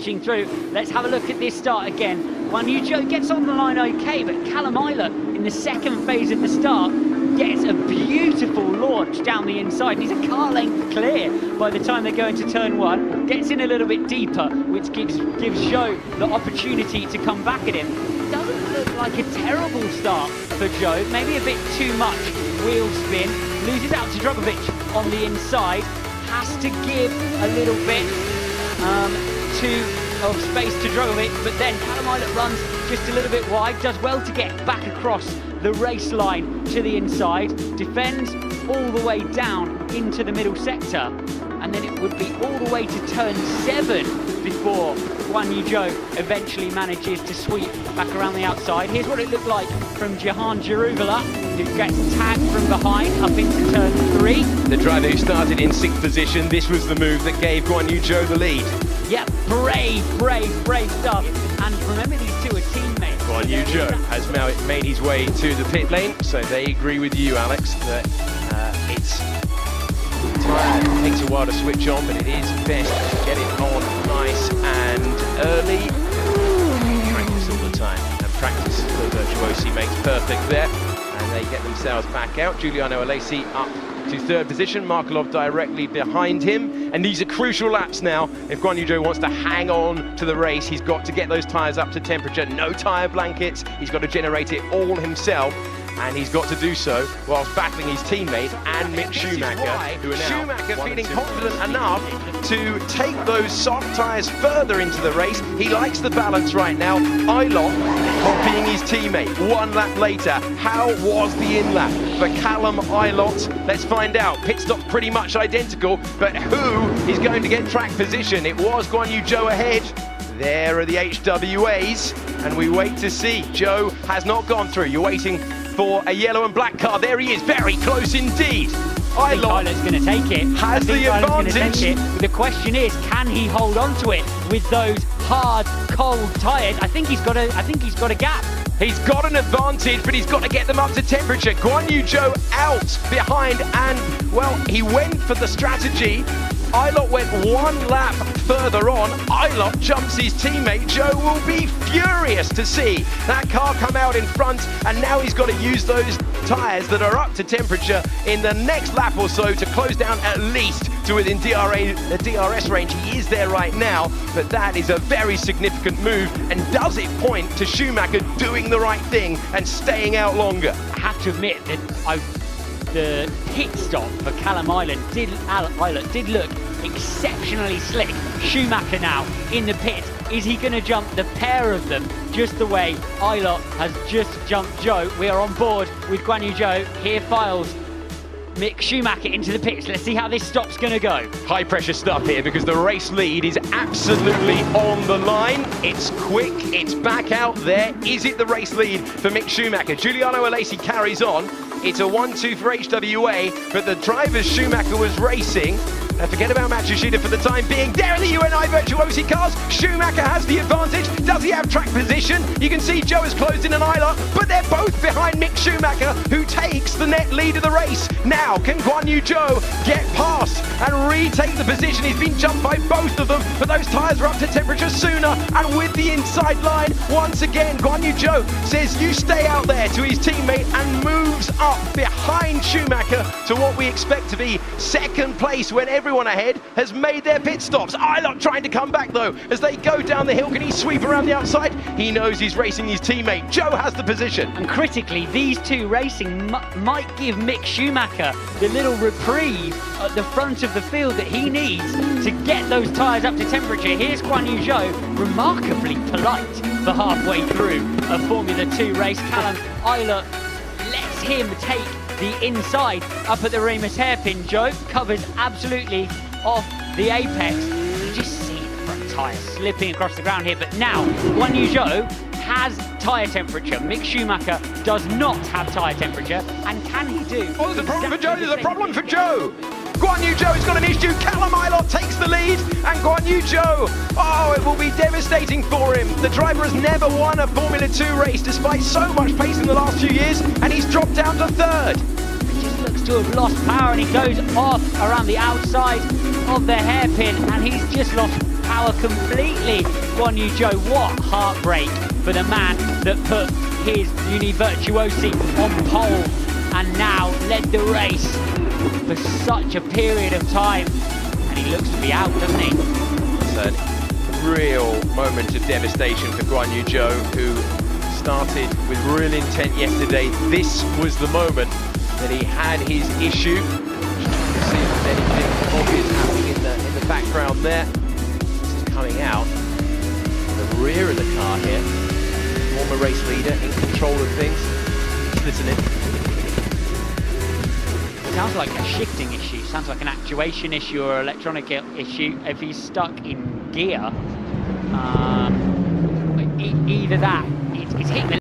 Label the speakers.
Speaker 1: Through. Let's have a look at this start again. Zhou gets on the line okay, but Callum Ilott in the second phase of the start gets a beautiful launch down the inside. He's a car length clear by the time they go into turn one. Gets in a little bit deeper, which gives Zhou the opportunity to come back at him. Doesn't look like a terrible start for Zhou. Maybe a bit too much wheel spin. Loses out to Drogovic on the inside. Has to give a little bit of space to Drogovic, but then Callum Ilott runs just a little bit wide, does well to get back across the race line to the inside, defends all the way down into the middle sector, and then it would be all the way to turn 7 before Zhou eventually manages to sweep back around the outside. Here's what it looked like from Zhou Ilott, who gets tagged from behind up into turn 3.
Speaker 2: The driver who started in 6th position, this was the move that gave Zhou the lead.
Speaker 1: Yeah, brave stuff. And remember, these two are teammates.
Speaker 2: Zhou has now made his way to the pit lane, so they agree with you, Alex, that it takes a while to switch on, but it is best to get it on nice and early. Practice all the time, and practice for Virtuosi makes perfect there, and they get themselves back out. Giuliano Alesi up to 3rd position, Markelov directly behind him, and these are crucial laps now. If Zhou wants to hang on to the race, he's got to get those tyres up to temperature. No tyre blankets, he's got to generate it all himself, and he's got to do so whilst battling his teammate and Mick Schumacher, who are now Schumacher feeling confident enough to take those soft tyres further into the race. He likes the balance right now. Ilott copying his teammate 1 lap later. How was the in-lap for Callum Ilott? Let's find out. Pit stop pretty much identical, but who is going to get track position? It was Zhou ahead. There are the HWAs, and we wait to see. Zhou has not gone through. You're waiting for a yellow and black car. There he is, very close indeed.
Speaker 1: Ilott's going to take it.
Speaker 2: Has the advantage.
Speaker 1: The question is, can he hold on to it with those hard, cold tyres? I think he's got a gap.
Speaker 2: He's got an advantage, but he's got to get them up to temperature. Zhou out behind, and well, he went for the strategy. Ilott went 1 lap further on. Ilott jumps his teammate. Zhou will be furious to see that car come out in front, and now he's got to use those tyres that are up to temperature in the next lap or so to close down at least to within DRS range. He is there right now, but that is a very significant move, and does it point to Schumacher doing the right thing and staying out longer?
Speaker 1: I have to admit that the pit stop for Callum Ilott did look exceptionally slick. Schumacher now in the pit. Is he going to jump the pair of them just the way Ilott has just jumped Zhou? We are on board with Zhou. Here files Mick Schumacher into the pits. Let's see how this stop's going to go.
Speaker 2: High pressure stuff here because the race lead is absolutely on the line. It's quick, it's back out there. Is it the race lead for Mick Schumacher? Giuliano Alesi carries on. It's a 1-2 for HWA, but the drivers Schumacher was racing. Forget about Matsushita for the time being. There are the UNI Virtuosi cars. Schumacher has the advantage. Does he have track position? You can see Zhou has closed in an Ilott, but they're both behind Mick Schumacher, who takes the net lead of the race. Now, can Zhou get past and retake the position? He's been jumped by both of them, but those tyres are up to temperature sooner. And with the inside line, once again, Zhou says, you stay out there to his teammate, and moves up behind Schumacher to what we expect to be 2nd place when everyone ahead has made their pit stops. Ilott trying to come back though as they go down the hill. Can he sweep around the outside? He knows he's racing his teammate. Zhou has the position.
Speaker 1: And critically, these two racing might give Mick Schumacher the little reprieve at the front of the field that he needs to get those tyres up to temperature. Here's Zhou, remarkably polite for halfway through a Formula 2 race. Callum Ilott lets him take the inside up at the Remus hairpin. Zhou covers absolutely off the apex. You just see the front tyre slipping across the ground here, but now Zhou has tyre temperature. Mick Schumacher does not have tyre temperature, and can he do?
Speaker 2: Oh, there's a problem for Zhou, there's a problem for Zhou! Zhou has got an issue. Callum Ilott takes the lead, and Zhou, oh, it will be devastating for him. The driver has never won a Formula 2 race despite so much pace in the last few years, and he's dropped down to 3rd.
Speaker 1: He just looks to have lost power, and he goes off around the outside of the hairpin, and he's just lost power. power completely. Guan Yu Zhou, what heartbreak for the man that put his Uni Virtuosi on pole and now led the race for such a period of time. And he looks to be out, doesn't he?
Speaker 2: It's a real moment of devastation for Guan Yu Zhou, who started with real intent yesterday. This was the moment that he had his issue. You see if there's anything obvious happening in the background there. This is coming out the rear of the car here. Former race leader in control of things. Listening.
Speaker 1: Sounds like a shifting issue, sounds like an actuation issue or electronic issue. If he's stuck in gear, either that, it's hitting the